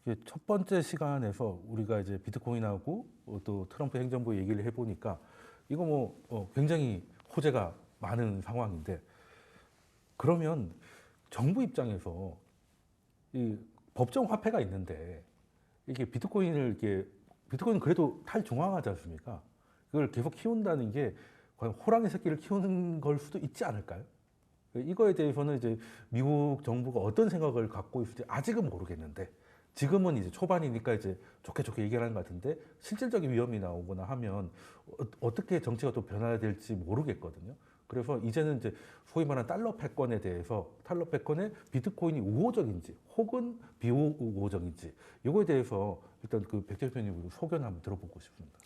이제 첫 번째 시간에서 우리가 이제 비트코인하고 또 트럼프 행정부 얘기를 해보니까 이거 굉장히 호재가 많은 상황인데 그러면 정부 입장에서 이 법정 화폐가 있는데 이게 비트코인은 그래도 탈중앙화하지 않습니까? 이걸 계속 키운다는 게 과연 호랑이 새끼를 키우는 걸 수도 있지 않을까요? 이거에 대해서는 이제 미국 정부가 어떤 생각을 갖고 있을지 아직은 모르겠는데 지금은 이제 초반이니까 이제 좋게 얘기하는 것 같은데 실질적인 위험이 나오거나 하면 어떻게 정치가 또 변화될지 모르겠거든요. 그래서 이제는 이제 소위 말하는 달러 패권에 대해서 달러 패권에 비트코인이 우호적인지 혹은 비우호적인지 이거에 대해서 일단 그 백재현 대표님 소견 한번 들어보고 싶습니다.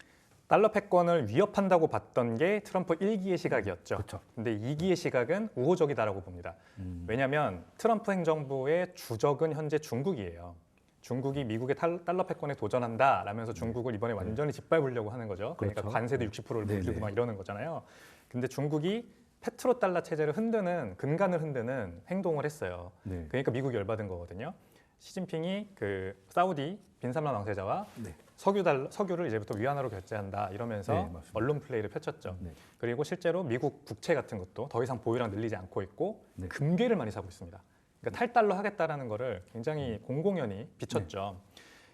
달러 패권을 위협한다고 봤던 게 트럼프 1기의 시각이었죠. 그렇죠. 근데 2기의 시각은 우호적이다라고 봅니다. 왜냐하면 트럼프 행정부의 주적은 현재 중국이에요. 중국이 미국의 달러 패권에 도전한다라면서 중국을 이번에 완전히 짓밟으려고 하는 거죠. 그러니까 그렇죠. 관세도 60%를 물리고 막 이러는 거잖아요. 근데 중국이 페트로달러 체제를 근간을 흔드는 행동을 했어요. 네. 그러니까 미국이 열받은 거거든요. 시진핑이 그 사우디 빈살만 왕세자와 네. 석유를 이제부터 위안화로 결제한다 이러면서 네, 맞습니다. 언론 플레이를 펼쳤죠. 네. 그리고 실제로 미국 국채 같은 것도 더 이상 보유량 늘리지 않고 있고 네. 금괴를 많이 사고 있습니다. 그러니까 탈달러 하겠다라는 거를 굉장히 공공연히 비쳤죠.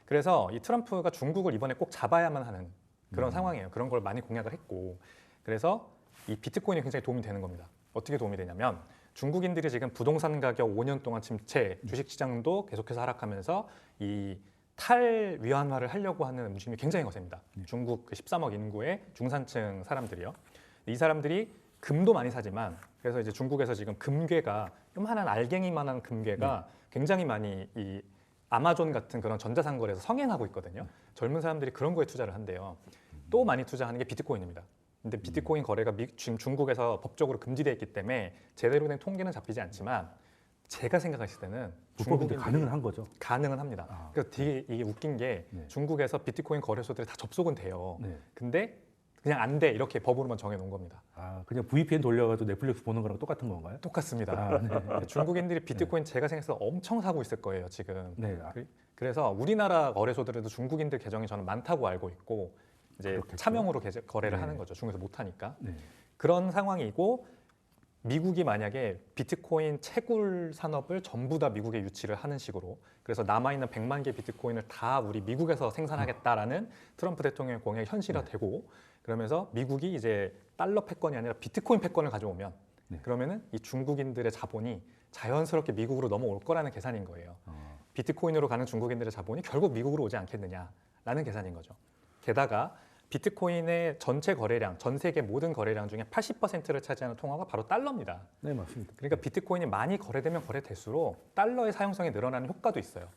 그래서 이 트럼프가 중국을 이번에 꼭 잡아야만 하는 그런 상황이에요. 그런 걸 많이 공약을 했고 그래서 이 비트코인이 굉장히 도움이 되는 겁니다. 어떻게 도움이 되냐면 중국인들이 지금 부동산 가격 5년 동안 침체, 주식시장도 계속해서 하락하면서 이 탈위안화를 하려고 하는 움직임이 굉장히 거셉니다. 중국 그 13억 인구의 중산층 사람들이요. 이 사람들이 금도 많이 사지만 그래서 이제 중국에서 지금 금괴가 요만한 알갱이만한 금괴가 굉장히 많이 이 아마존 같은 그런 전자상거래에서 성행하고 있거든요. 젊은 사람들이 그런 거에 투자를 한대요. 또 많이 투자하는 게 비트코인입니다. 근데 비트코인 거래가 지금 중국에서 법적으로 금지되어 있기 때문에 제대로 된 통계는 잡히지 않지만 제가 생각했을 때는 불법인데 가능은 한 거죠. 가능은 합니다. 그래서 되게 이게 웃긴 게 중국에서 비트코인 거래소들이 다 접속은 돼요. 네. 근데 그냥 안 돼 이렇게 법으로만 정해놓은 겁니다. 그냥 VPN 돌려가지고 넷플릭스 보는 거랑 똑같은 건가요? 똑같습니다. 네. 중국인들이 비트코인 제가 생각해서 엄청 사고 있을 거예요 지금. 네. 그래서 우리나라 거래소들에도 중국인들 계정이 저는 많다고 알고 있고 이제 그렇겠죠. 차명으로 거래를 네. 하는 거죠. 중국에서 못 하니까. 네. 그런 상황이고 미국이 만약에 비트코인 채굴 산업을 전부 다 미국에 유치를 하는 식으로 그래서 남아있는 100만 개 비트코인을 다 우리 미국에서 생산하겠다라는 트럼프 대통령의 공약이 현실화되고 그러면서 미국이 이제 달러 패권이 아니라 비트코인 패권을 가져오면 그러면은 이 중국인들의 자본이 자연스럽게 미국으로 넘어올 거라는 계산인 거예요. 비트코인으로 가는 중국인들의 자본이 결국 미국으로 오지 않겠느냐라는 계산인 거죠. 게다가 비트코인의 전체 거래량, 전 세계 모든 거래량 중에 80%를 차지하는 통화가 바로 달러입니다. 네, 맞습니다. 그러니까 비트코인이 많이 거래되면 거래될수록 달러의 사용성이 늘어나는 효과도 있어요.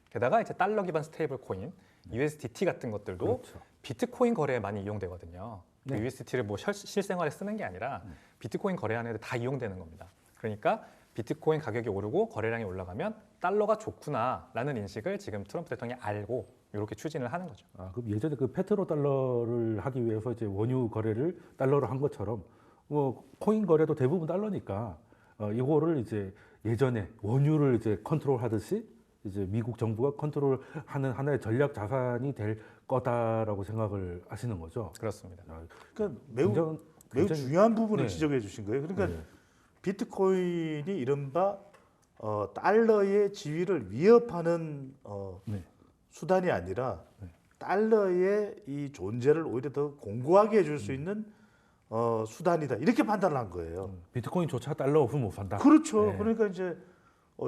게다가 이제 달러 기반 스테이블 코인, USDT 같은 것들도 그렇죠. 비트코인 거래에 많이 이용되거든요. 네. USDT를 뭐 실생활에 쓰는 게 아니라 비트코인 거래하는 데 다 이용되는 겁니다. 그러니까 비트코인 가격이 오르고 거래량이 올라가면 달러가 좋구나라는 인식을 지금 트럼프 대통령이 알고 이렇게 추진을 하는 거죠. 그럼 예전에 그 페트로 달러를 하기 위해서 이제 원유 거래를 달러로 한 것처럼 코인 거래도 대부분 달러니까 이거를 이제 예전에 원유를 이제 컨트롤하듯이 이제 미국 정부가 컨트롤하는 하나의 전략 자산이 될 거다라고 생각을 하시는 거죠. 그렇습니다. 그러니까 매우 중요한 부분을 지적해 주신 거예요. 그러니까 비트코인이 이른바 달러의 지위를 위협하는 수단이 아니라 달러의 이 존재를 오히려 더 공고하게 해줄 수 있는 수단이다. 이렇게 판단을 한 거예요. 비트코인조차 달러 없으면 못 산다. 그렇죠. 네. 그러니까 이제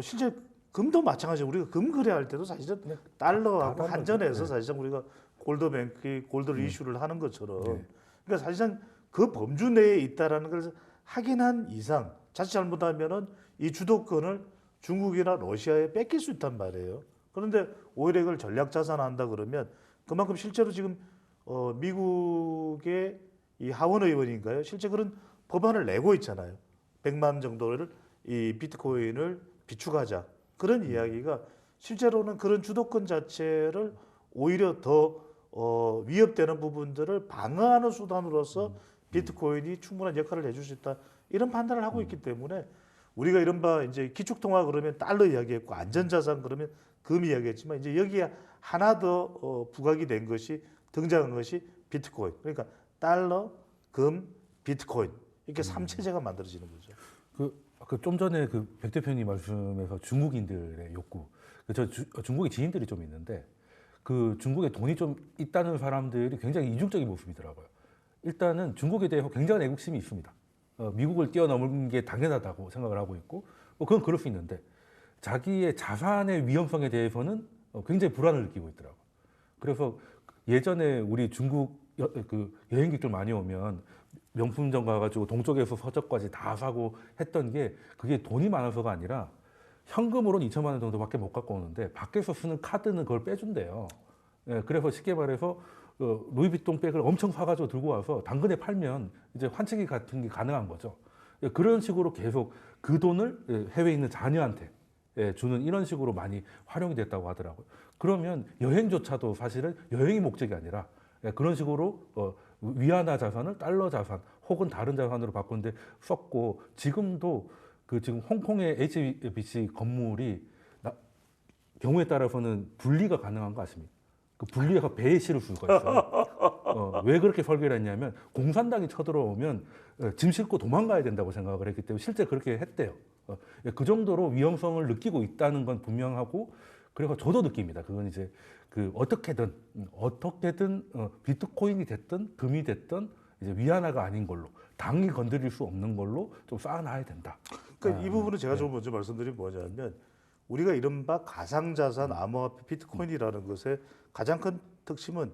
실제 금도 마찬가지로 우리가 금 거래할 때도 사실은 달러하고 환전해서 사실상 우리가 골드를 이슈를 하는 것처럼 그러니까 사실상 그 범주 내에 있다라는 걸 확인한 이상 자칫 잘못하면은 이 주도권을 중국이나 러시아에 뺏길 수 있단 말이에요. 그런데 오히려 이걸 전략 자산한다 그러면 그만큼 실제로 지금 미국의 이 하원 의원인가요? 실제 그런 법안을 내고 있잖아요. 100만 정도를 이 비트코인을 비축하자. 그런 이야기가 실제로는 그런 주도권 자체를 오히려 더 위협되는 부분들을 방어하는 수단으로서 비트코인이 충분한 역할을 해줄 수 있다. 이런 판단을 하고 있기 때문에 우리가 이른바 이제 기축통화 그러면 달러 이야기했고 안전자산 그러면 금 이야기했지만 이제 여기에 하나 더 부각이 된 것이 등장한 것이 비트코인. 그러니까 달러, 금, 비트코인 이렇게 삼체제가 만들어지는 거죠. 좀 전에 백 대표님 말씀에서 중국인들의 욕구, 중국의 지인들이 좀 있는데 그 중국에 돈이 좀 있다는 사람들이 굉장히 이중적인 모습이더라고요. 일단은 중국에 대해서 굉장한 애국심이 있습니다. 미국을 뛰어넘은 게 당연하다고 생각을 하고 있고, 그건 그럴 수 있는데 자기의 자산의 위험성에 대해서는 굉장히 불안을 느끼고 있더라고요. 그래서 예전에 우리 중국 여행객들 많이 오면 명품점 가가지고 동쪽에서 서쪽까지 다 사고 했던 게 그게 돈이 많아서가 아니라 현금으로는 2천만 원 정도밖에 못 갖고 오는데 밖에서 쓰는 카드는 그걸 빼준대요. 예, 그래서 쉽게 말해서 루이비통 백을 엄청 사가지고 들고 와서 당근에 팔면 이제 환치기 같은 게 가능한 거죠. 예, 그런 식으로 계속 그 돈을 해외에 있는 자녀한테 주는 이런 식으로 많이 활용이 됐다고 하더라고요. 그러면 여행조차도 사실은 여행이 목적이 아니라 그런 식으로 위안화 자산을 달러 자산 혹은 다른 자산으로 바꾸는데 썼고, 지금도 지금 홍콩의 HSBC 건물이 경우에 따라서는 분리가 가능한 거 아십니까? 그 분리해서 배에 실을 수가 있어요. 왜 그렇게 설계를 했냐면 공산당이 쳐들어오면 짐 싣고 도망가야 된다고 생각을 했기 때문에 실제 그렇게 했대요. 그 정도로 위험성을 느끼고 있다는 건 분명하고, 그래서 저도 느낍니다. 그건 이제 어떻게든 비트코인이 됐든 금이 됐든 이제 위안화가 아닌 걸로, 당이 건드릴 수 없는 걸로 좀 쌓아놔야 된다. 그러니까 이 부분은 제가 좀 먼저 말씀드린 뭐냐면 우리가 이른바 가상자산, 암호화폐, 비트코인이라는 것의 가장 큰 특징은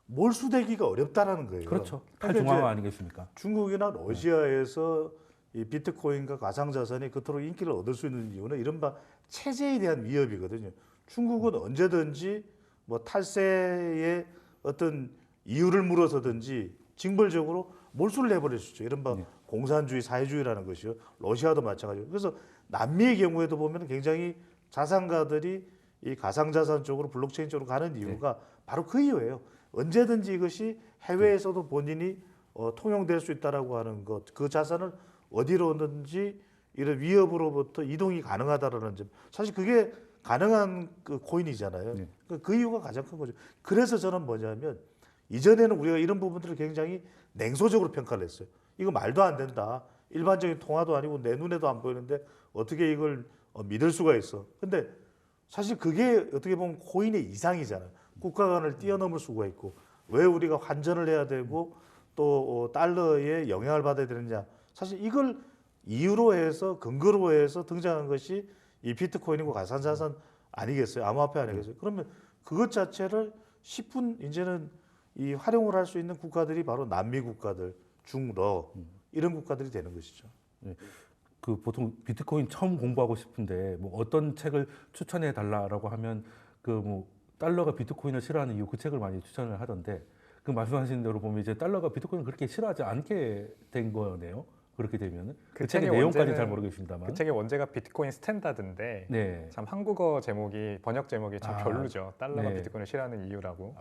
몰수되기가 어렵다라는 거예요. 그렇죠. 그러니까 탈중앙화 아니겠습니까? 중국이나 러시아에서 이 비트코인과 가상자산이 그토록 인기를 얻을 수 있는 이유는 이른바 체제에 대한 위협이거든요. 중국은 언제든지 뭐 탈세의 어떤 이유를 물어서든지 징벌적으로 몰수를 해버릴 수 있죠. 이른바 공산주의, 사회주의라는 것이요. 러시아도 마찬가지고. 그래서 남미의 경우에도 보면 굉장히 자산가들이 이 가상자산 쪽으로, 블록체인 쪽으로 가는 이유가 바로 그 이유예요. 언제든지 이것이 해외에서도 본인이 통용될 수 있다라고 하는 것, 그 자산을 어디로든지 이런 위협으로부터 이동이 가능하다라는 점. 사실 그게 가능한 그 코인이잖아요. 그 이유가 가장 큰 거죠. 그래서 저는 뭐냐면 이전에는 우리가 이런 부분들을 굉장히 냉소적으로 평가를 했어요. 이거 말도 안 된다. 일반적인 통화도 아니고 내 눈에도 안 보이는데 어떻게 이걸 믿을 수가 있어. 근데 사실 그게 어떻게 보면 코인의 이상이잖아요. 국가 간을 뛰어넘을 수가 있고, 왜 우리가 환전을 해야 되고 또 달러에 영향을 받아야 되느냐. 사실 이걸 이유로 해서, 근거로 해서 등장한 것이 이 비트코인이고 가상자산 아니겠어요? 암호화폐 아니겠어요? 그러면 그것 자체를 10분 이제는 이 활용을 할 수 있는 국가들이 바로 남미 국가들, 중러 이런 국가들이 되는 것이죠. 보통 비트코인 처음 공부하고 싶은데 뭐 어떤 책을 추천해 달라라고 하면 달러가 비트코인을 싫어하는 이유, 그 책을 많이 추천을 하던데, 그 말씀하신 대로 보면 이제 달러가 비트코인을 그렇게 싫어하지 않게 된 거네요. 그렇게 되면은 그 책의 내용까지는 잘 모르겠습니다만 그 책의 원제가 비트코인 스탠다드인데 네. 참 한국어 제목이, 번역 제목이 참 별로죠. 달러가 비트코인을 싫어하는 이유라고.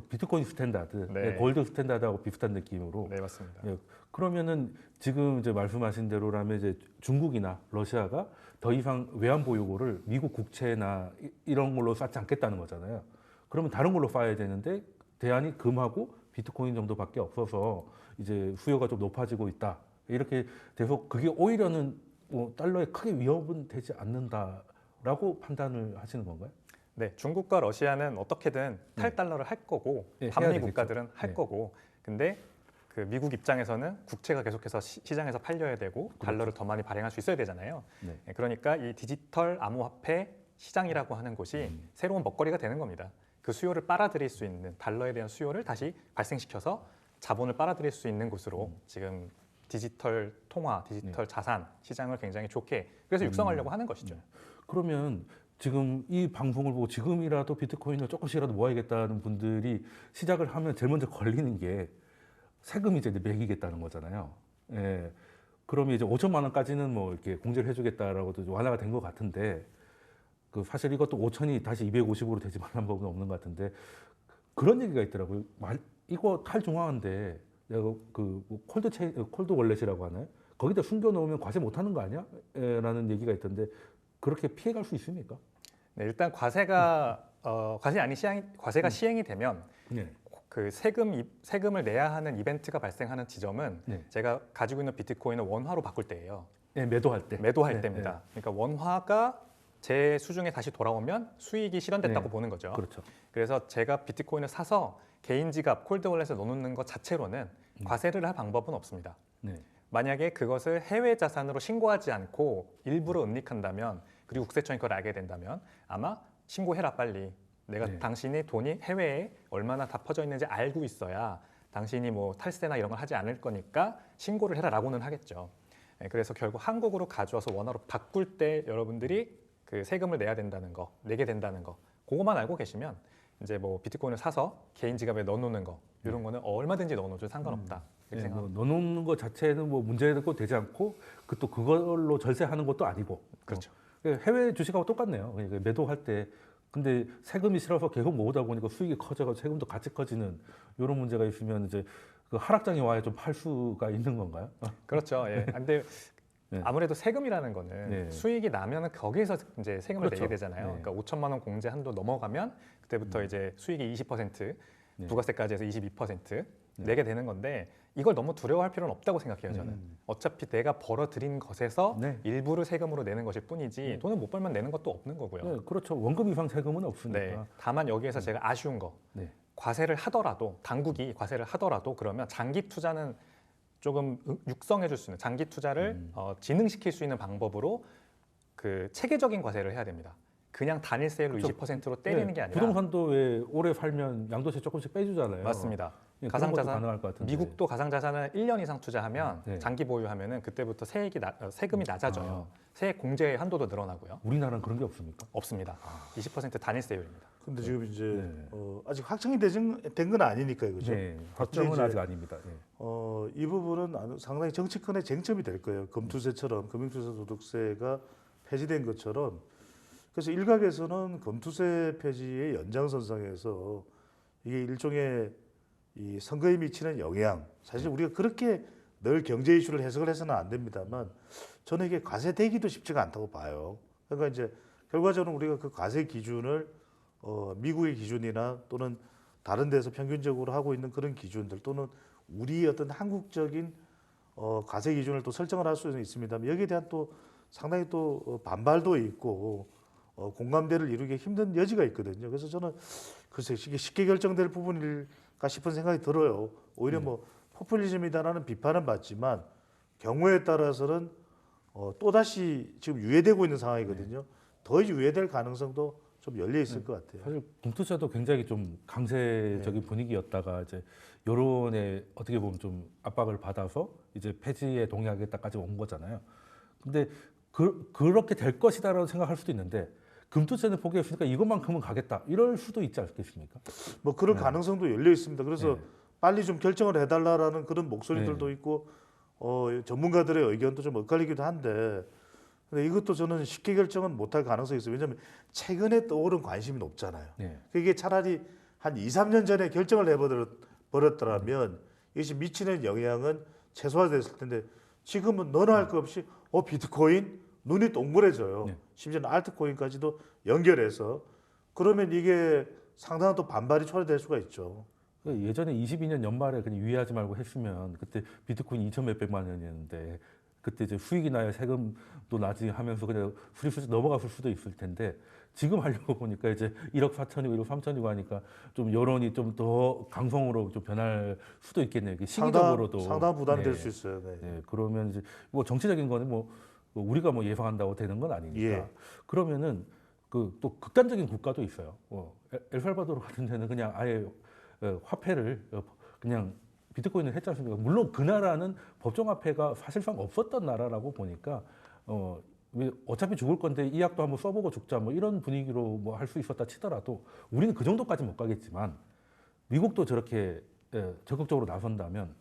비트코인 스탠다드, 네. 골드 스탠다드하고 비슷한 느낌으로. 네, 맞습니다. 그러면은 지금 이제 말씀하신 대로라면 이제 중국이나 러시아가 더 이상 외환보 요구를 미국 국채나 이런 걸로 쌓지 않겠다는 거잖아요. 그러면 다른 걸로 쌓아야 되는데 대안이 금하고 비트코인 정도밖에 없어서 이제 수요가 좀 높아지고 있다. 이렇게 돼서 그게 오히려는 달러에 크게 위협은 되지 않는다라고 판단을 하시는 건가요? 네, 중국과 러시아는 어떻게든 탈달러를 할 거고, 반미 국가들은 할 거고, 근데 그 미국 입장에서는 국채가 계속해서 시장에서 팔려야 되고 달러를 더 많이 발행할 수 있어야 되잖아요. 그러니까 이 디지털 암호화폐 시장이라고 하는 곳이 새로운 먹거리가 되는 겁니다. 그 수요를 빨아들일 수 있는, 달러에 대한 수요를 다시 발생시켜서 자본을 빨아들일 수 있는 곳으로 지금 디지털 통화, 디지털 자산 시장을 굉장히 좋게, 그래서 육성하려고 하는 것이죠. 그러면 지금 이 방송을 보고 지금이라도 비트코인을 조금씩이라도 모아야겠다는 분들이 시작을 하면 제일 먼저 걸리는 게 세금이 이제 매기겠다는 거잖아요. 예. 그러면 이제 5천만 원까지는 뭐 이렇게 공제를 해주겠다라고도 완화가 된 것 같은데, 사실 이것도 5천이 다시 250으로 되지 말라는 법은 없는 것 같은데, 그런 얘기가 있더라고요. 이거 탈중앙화인데 내가 콜드 월렛이라고 하나요? 거기다 숨겨놓으면 과세 못하는 거 아니야? 라는 얘기가 있던데, 그렇게 피해갈 수 있습니까? 네, 일단 과세가 시행이 되면 네. 그 세금을 내야 하는 이벤트가 발생하는 지점은 네. 제가 가지고 있는 비트코인을 원화로 바꿀 때예요. 네, 매도할 때. 매도할 네, 때입니다. 그러니까 원화가 제 수중에 다시 돌아오면 수익이 실현됐다고 네. 보는 거죠. 그렇죠. 그래서 제가 비트코인을 사서 개인 지갑 콜드월렛에 넣어놓는 것 자체로는 과세를 할 방법은 없습니다. 네. 만약에 그것을 해외 자산으로 신고하지 않고 일부러 은닉한다면 그리고 국세청이 그걸 알게 된다면 아마 신고해라 빨리. 내가 네. 당신의 돈이 해외에 얼마나 다 퍼져 있는지 알고 있어야 당신이 뭐 탈세나 이런 걸 하지 않을 거니까 신고를 해라라고는 하겠죠. 네, 그래서 결국 한국으로 가져와서 원화로 바꿀 때 여러분들이 그 세금을 내야 된다는 거, 내게 된다는 거, 그것만 알고 계시면 이제 뭐 비트코인을 사서 개인 지갑에 넣어놓는 거 이런 거는 얼마든지 넣어놓어도 상관없다. 이렇게 네, 생각합니다. 뭐 넣어놓는 것 자체는 뭐 문제가 되지 않고 또 그걸로 절세하는 것도 아니고. 그렇죠. 해외 주식하고 똑같네요. 그러니까 매도할 때 근데 세금이 싫어서 계속 모으다 보니까 수익이 커져서 세금도 같이 커지는 이런 문제가 있으면 이제 그 하락장에 와야 좀 팔 수가 있는 건가요? 그렇죠. 예. 근데 네. 아무래도 세금이라는 거는 네. 수익이 나면은 거기에서 이제 세금을 그렇죠. 내게 되잖아요. 네. 그러니까 5천만 원 공제 한도 넘어가면 그때부터 이제 수익이 20%, 네. 부가세까지 해서 22% 내게 되는 건데 이걸 너무 두려워할 필요는 없다고 생각해요. 저는 어차피 내가 벌어들인 것에서 네. 일부를 세금으로 내는 것일 뿐이지 돈을 못 벌면 내는 것도 없는 거고요. 네, 그렇죠. 원금 이상 세금은 없으니까. 네. 다만 여기에서 제가 아쉬운 거 네. 과세를 하더라도 당국이 과세를 하더라도 그러면 장기 투자는 조금 육성해 줄 수 있는 장기 투자를 진흥시킬 수 있는 방법으로 그 체계적인 과세를 해야 됩니다. 그냥 단일 세율로 그렇죠. 20%로 때리는 네, 게 아니라 부동산도 왜 오래 살면 양도세 조금씩 빼주잖아요. 맞습니다. 네, 그런 것도 가상자산 가능할 것 같은데. 미국도 가상자산을 1년 이상 투자하면 네. 장기 보유하면은 그때부터 세금이 낮아져요. 세액 공제 한도도 늘어나고요. 우리나라는 그런 게 없습니까? 없습니다. 20% 단일 세율입니다. 근데 지금 이제 네. 아직 확정이 된 건 아니니까요, 그죠? 네, 확정은 이제 아직 아닙니다. 네. 이 부분은 상당히 정치권의 쟁점이 될 거예요. 금투세처럼 금융투자 소득세가 폐지된 것처럼. 그래서 일각에서는 금투세 폐지의 연장선상에서 이게 일종의 이 선거에 미치는 영향. 사실 우리가 그렇게 늘 경제 이슈를 해석을 해서는 안 됩니다만 저는 이게 과세되기도 쉽지가 않다고 봐요. 그러니까 이제 결과적으로 우리가 그 과세 기준을 미국의 기준이나 또는 다른 데서 평균적으로 하고 있는 그런 기준들 또는 우리 어떤 한국적인 과세 기준을 또 설정을 할 수는 있습니다만 여기에 대한 또 상당히 또 반발도 있고 공감대를 이루기 힘든 여지가 있거든요. 그래서 저는 글쎄 이게 쉽게 결정될 부분일까 싶은 생각이 들어요. 오히려 뭐 포퓰리즘이다라는 비판은 받지만 경우에 따라서는 또다시 지금 유예되고 있는 상황이거든요. 더 유예될 가능성도 좀 열려 있을 것 같아요. 사실 금투세도 굉장히 좀 강세적인 분위기였다가 이제 여론에 어떻게 보면 좀 압박을 받아서 이제 폐지에 동의하겠다까지 온 거잖아요. 근데 그렇게 될 것이다라고 생각할 수도 있는데 금투세는 포기했으니까 이것만큼은 가겠다 이럴 수도 있지 않겠습니까? 뭐 그런 가능성도 열려 있습니다. 그래서 네. 빨리 좀 결정을 해달라라는 그런 목소리들도 있고 전문가들의 의견도 좀 엇갈리기도 한데 근데 이것도 저는 쉽게 결정은 못할 가능성이 있어요. 왜냐하면 최근에 떠오른 관심이 높잖아요. 네. 그게 차라리 한 2, 3년 전에 결정을 해버렸더라면 이것이 미치는 영향은 최소화됐을 텐데 지금은 너나 할 것 없이 비트코인 눈이 동그래져요. 네. 심지어는 알트코인까지도 연결해서 그러면 이게 상당한 또 반발이 초래될 수가 있죠. 예전에 22년 연말에 그냥 유예하지 말고 했으면 그때 비트코인 2천 몇백만 원이었는데 그때 이제 수익이 나야 세금도 나지 하면서 그냥 후리후리 넘어갔을 수도 있을 텐데 지금 하려고 보니까 이제 1억 4천이고 1억 3천이고 하니까 좀 여론이 좀 더 강성으로 좀 변할 수도 있겠네요. 이게 시기적으로도 상당한 부담이 네. 될 수 있어요. 네. 네, 그러면 이제 뭐 정치적인 거는 뭐 우리가 뭐 예상한다고 되는 건 아니니까. 예. 그러면은 그 또 극단적인 국가도 있어요. 엘살바도르 같은 데는 그냥 아예 화폐를 그냥 비트코인을 했지 않습니까? 물론 그 나라는 법정화폐가 사실상 없었던 나라라고 보니까 어차피 죽을 건데 이 약도 한번 써보고 죽자 뭐 이런 분위기로 뭐 할 수 있었다 치더라도 우리는 그 정도까지 못 가겠지만 미국도 저렇게 적극적으로 나선다면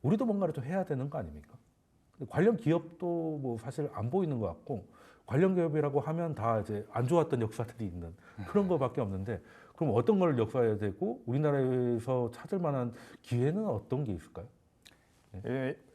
우리도 뭔가를 좀 해야 되는 거 아닙니까? 관련 기업도 뭐 사실 안 보이는 것 같고 관련 기업이라고 하면 다 이제 안 좋았던 역사들이 있는 그런 거밖에 없는데 그럼 어떤 걸 역사해야 되고 우리나라에서 찾을 만한 기회는 어떤 게 있을까요?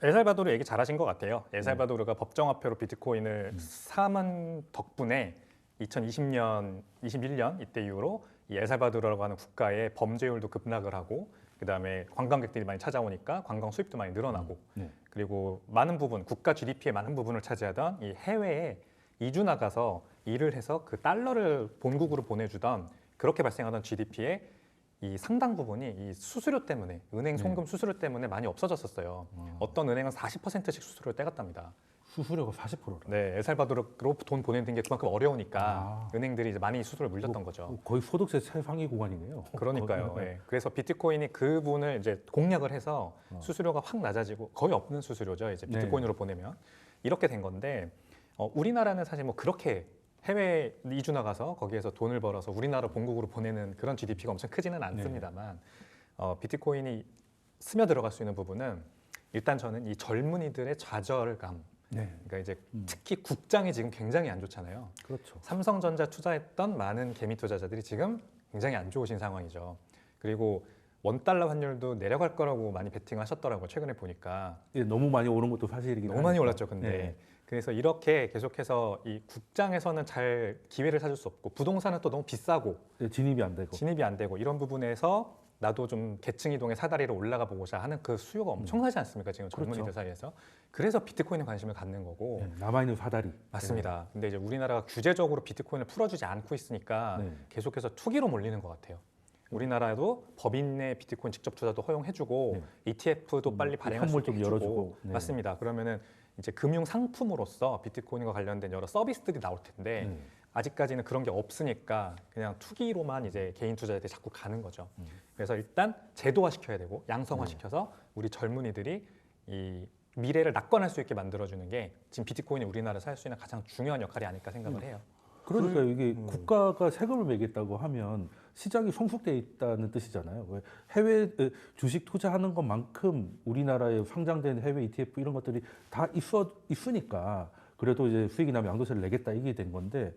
엘살바도르 얘기 잘하신 것 같아요. 엘살바도르가 법정화폐로 비트코인을 사만 덕분에 2020년, 21년 이때 이후로 이 엘살바도르라고 하는 국가의 범죄율도 급락을 하고 그다음에 관광객들이 많이 찾아오니까 관광 수입도 많이 늘어나고 네. 그리고 많은 부분 국가 GDP의 많은 부분을 차지하던 이 해외에 이주 나가서 일을 해서 그 달러를 본국으로 보내주던 그렇게 발생하던 GDP의 이 상당 부분이 이 수수료 때문에 은행 송금 수수료 때문에 많이 없어졌었어요. 어떤 은행은 40%씩 수수료를 떼갔답니다. 수수료가 40%라. 네, 엘살바도르로 돈 보내는 게 그만큼 어려우니까 아. 은행들이 이제 많이 수수료를 물렸던 거죠. 거의 소득세 최상위 구간이네요. 그러니까요. 예. 그래서 비트코인이 그분을 이제 공략을 해서 수수료가 확 낮아지고 거의 없는 수수료죠. 이제 비트코인으로 보내면 이렇게 된 건데 우리나라는 사실 뭐 그렇게 해외 이주 나가서 거기에서 돈을 벌어서 우리나라 본국으로 보내는 그런 GDP가 엄청 크지는 않습니다만 비트코인이 스며들어갈 수 있는 부분은 일단 저는 이 젊은이들의 좌절감. 네. 그러니까 이제 특히 국장이 지금 굉장히 안 좋잖아요. 그렇죠. 삼성전자 투자했던 많은 개미 투자자들이 지금 굉장히 안 좋으신 상황이죠. 그리고 원달러 환율도 내려갈 거라고 많이 베팅하셨더라고요. 최근에 보니까 예, 너무 많이 오른 것도 사실이긴 너무 많이 하니까. 올랐죠. 근데 네. 그래서 이렇게 계속해서 이 국장에서는 잘 기회를 찾을 수 없고 부동산은 또 너무 비싸고 네, 진입이 안 되고. 진입이 안 되고 이런 부분에서 나도 좀 계층 이동의 사다리를 올라가 보고자 하는 그 수요가 엄청나지 않습니까? 지금 젊은이들 그렇죠. 사이에서. 그래서 비트코인에 관심을 갖는 거고 네, 남아있는 사다리. 맞습니다. 근데 이제 우리나라가 규제적으로 비트코인을 풀어주지 않고 있으니까 네. 계속해서 투기로 몰리는 것 같아요. 우리나라도 법인 내 비트코인 직접 투자도 허용해주고 네. ETF도 빨리 발행할 수 현물 있게 좀 해주고 열어주고. 네. 맞습니다. 그러면은 이제 금융 상품으로서 비트코인과 관련된 여러 서비스들이 나올 텐데 네. 아직까지는 그런 게 없으니까 그냥 투기로만 이제 개인 투자자들이 자꾸 가는 거죠. 그래서 일단 제도화 시켜야 되고 양성화 시켜서 우리 젊은이들이 이 미래를 낙관할 수 있게 만들어주는 게 지금 비트코인이 우리나라에 살 수 있는 가장 중요한 역할이 아닐까 생각을 해요. 그러니까 이게 국가가 세금을 매겠다고 하면 시장이 성숙돼 있다는 뜻이잖아요. 왜 해외 주식 투자하는 것만큼 우리나라에 상장된 해외 ETF 이런 것들이 다 있으니까 그래도 이제 수익이 나면 양도세를 내겠다 이게 된 건데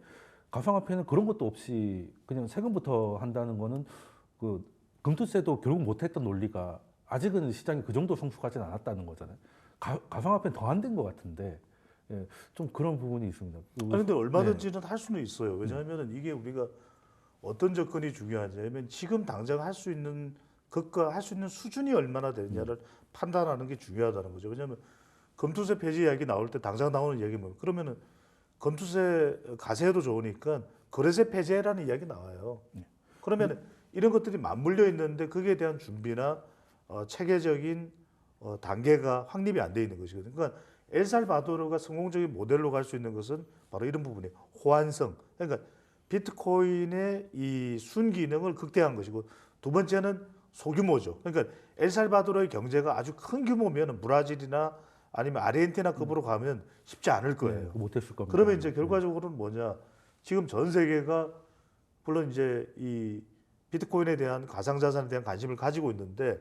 가상화폐는 그런 것도 없이 그냥 세금부터 한다는 거는 그 금투세도 결국 못했던 논리가 아직은 시장이 그 정도 성숙하진 않았다는 거잖아요. 가상화폐는 더 안 된 것 같은데 예, 좀 그런 부분이 있습니다. 아니 근데 얼마든지는 할 수는 있어요. 왜냐하면 이게 우리가 어떤 접근이 중요하냐면 지금 당장 할 수 있는 것과 할 수 있는 수준이 얼마나 되느냐를 판단하는 게 중요하다는 거죠. 왜냐하면 검투세 폐지 이야기 나올 때 당장 나오는 이야기 뭐 그러면은 검투세 가세도 좋으니까 거래세 폐지라는 이야기 나와요. 그러면 이런 것들이 맞물려 있는데 거기에 대한 준비나 체계적인 단계가 확립이 안 돼 있는 것이거든요. 그러니까 엘살바도르가 성공적인 모델로 갈 수 있는 것은 바로 이런 부분이에요. 호환성. 그러니까 비트코인의 이 순기능을 극대화한 것이고 두 번째는 소규모죠. 그러니까 엘살바도르의 경제가 아주 큰 규모면 브라질이나 아니면 아르헨티나급으로 가면 쉽지 않을 거예요. 못했을 겁니다. 그러면 이제 결과적으로는 뭐냐? 지금 전 세계가 물론 이제 이 비트코인에 대한 가상자산에 대한 관심을 가지고 있는데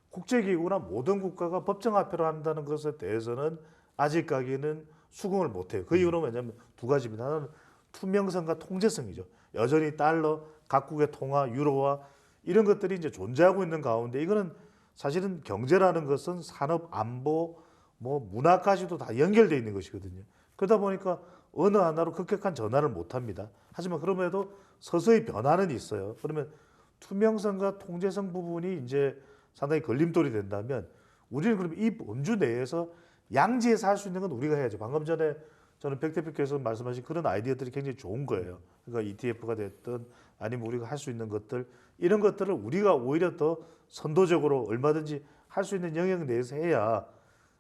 국제기구나 모든 국가가 법정화폐로 한다는 것에 대해서는 아직까지는 수긍을 못해요. 그 이유는 뭐냐면 두 가지입니다. 하나는 투명성과 통제성이죠. 여전히 달러, 각국의 통화, 유로화 이런 것들이 이제 존재하고 있는 가운데 이거는 사실은 경제라는 것은 산업, 안보, 뭐 문화까지도 다 연결되어 있는 것이거든요. 그러다 보니까 어느 하나로 급격한 전환을 못합니다. 하지만 그럼에도 서서히 변화는 있어요. 그러면 투명성과 통제성 부분이 이제 상당히 걸림돌이 된다면 우리는 그럼 이 범주 내에서 양지에서 할 수 있는 건 우리가 해야죠. 방금 전에 저는 백 대표께서 말씀하신 그런 아이디어들이 굉장히 좋은 거예요. 그러니까 ETF가 됐든 아니면 우리가 할 수 있는 것들 이런 것들을 우리가 오히려 더 선도적으로 얼마든지 할 수 있는 영역 내에서 해야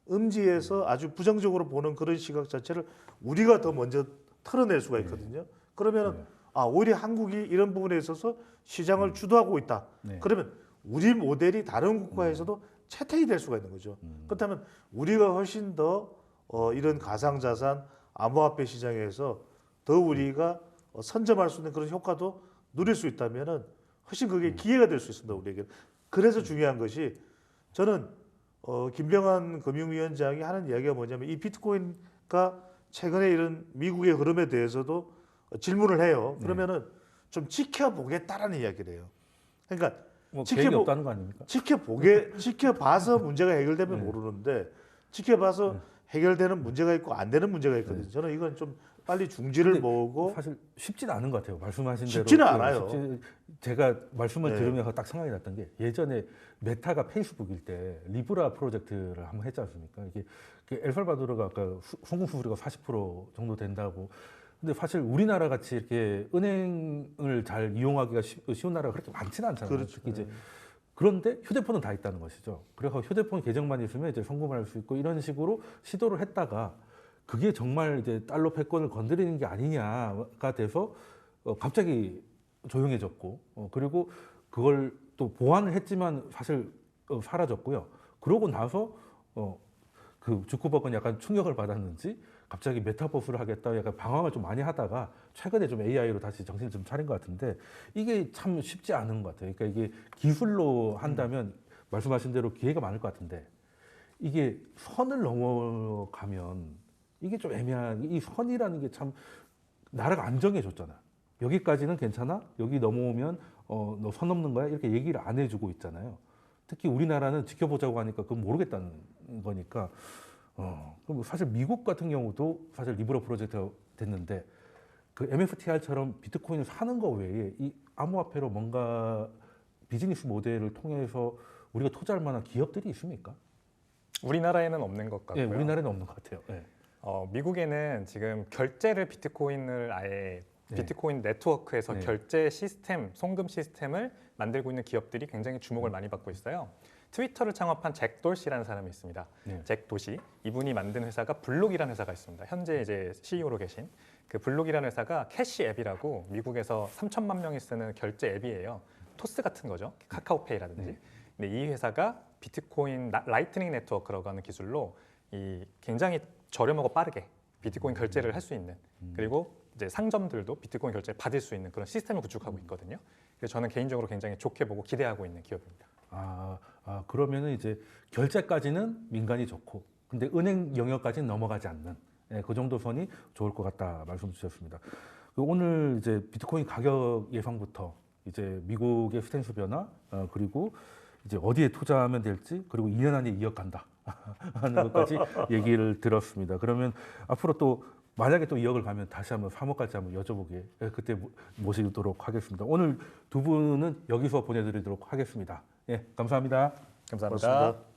음지에서 아주 부정적으로 보는 그런 시각 자체를 우리가 더 먼저 털어낼 수가 있거든요. 그러면 오히려 한국이 이런 부분에 있어서 시장을 주도하고 있다. 그러면 우리 모델이 다른 국가에서도 채택이 될 수가 있는 거죠. 그렇다면 우리가 훨씬 더 이런 가상자산, 암호화폐 시장에서 더 우리가 선점할 수 있는 그런 효과도 누릴 수 있다면은 훨씬 그게 기회가 될 수 있습니다, 우리에게. 그래서 중요한 것이 저는 김병환 금융위원장이 하는 이야기가 뭐냐면 이 비트코인과 최근에 이런 미국의 흐름에 대해서도 질문을 해요. 그러면은 좀 지켜보겠다라는 이야기를 해요. 그러니까 뭐 계획이 없다는 거 아닙니까? 지켜봐서 문제가 해결되면 모르는데 지켜봐서 해결되는 문제가 있고 안 되는 문제가 있거든요. 저는 이건 좀 빨리 중지를 근데 모으고 사실 쉽지는 않은 것 같아요. 말씀하신 대로 쉽지는 않아요. 제가 말씀을 네. 들으면서 딱 생각이 났던 게 예전에 메타가 페이스북일 때 리브라 프로젝트를 한번 했지 않습니까? 이게 엘살바도르가 아까 송금 수수료가 40% 정도 된다고. 근데 사실 우리나라 같이 이렇게 은행을 잘 이용하기가 쉬운 나라가 그렇게 많지는 않잖아요. 그렇죠. 특히 이제 그런데 휴대폰은 다 있다는 것이죠. 그래서 휴대폰 계정만 있으면 이제 송금을 할 수 있고 이런 식으로 시도를 했다가 그게 정말 이제 달러 패권을 건드리는 게 아니냐가 돼서 갑자기 조용해졌고 그리고 그걸 또 보완을 했지만 사실 사라졌고요. 그러고 나서 그 주크버그는 약간 충격을 받았는지 갑자기 메타버스를 하겠다 약간 방황을 좀 많이 하다가 최근에 좀 AI로 다시 정신을 좀 차린 것 같은데 이게 참 쉽지 않은 것 같아요. 그러니까 이게 기술로 한다면 말씀하신 대로 기회가 많을 것 같은데 이게 선을 넘어가면 이게 좀 애매한 이 선이라는 게 참 나라가 안 정해줬잖아. 여기까지는 괜찮아? 여기 넘어오면 너 선 넘는 거야? 이렇게 얘기를 안 해주고 있잖아요. 특히 우리나라는 지켜보자고 하니까 그건 모르겠다는 거니까 그럼 사실 미국 같은 경우도 사실 리브라 프로젝트가 됐는데 그 MFTR처럼 비트코인을 사는 거 외에 이 암호화폐로 뭔가 비즈니스 모델을 통해서 우리가 투자할 만한 기업들이 있습니까? 우리나라에는 없는 것 예, 같고요. 우리나라에는 없는 것 같아요. 예. 미국에는 지금 결제를 비트코인을 아예 네. 비트코인 네트워크에서 네. 결제 시스템, 송금 시스템을 만들고 있는 기업들이 굉장히 주목을 많이 받고 있어요. 트위터를 창업한 잭 돌시라는 사람이 있습니다. 네. 잭 도시 이분이 만든 회사가 블록이라는 회사가 있습니다. 현재 이제 CEO로 계신 그 블록이라는 회사가 캐시 앱이라고 미국에서 3천만 명이 쓰는 결제 앱이에요. 토스 같은 거죠. 카카오페이라든지. 네. 근데 이 회사가 비트코인 라이트닝 네트워크라고 하는 기술로 이 굉장히 저렴하고 빠르게 비트코인 결제를 할 수 있는 그리고 이제 상점들도 비트코인 결제 받을 수 있는 그런 시스템을 구축하고 있거든요. 그래서 저는 개인적으로 굉장히 좋게 보고 기대하고 있는 기업입니다. 그러면은 이제 결제까지는 민간이 좋고, 근데 은행 영역까지는 넘어가지 않는 그 정도 선이 좋을 것 같다 말씀 주셨습니다. 오늘 이제 비트코인 가격 예상부터 이제 미국의 스탠스 변화 그리고 이제 어디에 투자하면 될지 그리고 2년 안에 이어간다 하는 것까지 얘기를 들었습니다. 그러면 앞으로 또 만약에 또 2억을 가면 다시 한번 3억까지 한번 여쭤보게 그때 모시도록 하겠습니다. 오늘 두 분은 여기서 보내드리도록 하겠습니다. 예, 감사합니다. 감사합니다. 고맙습니다.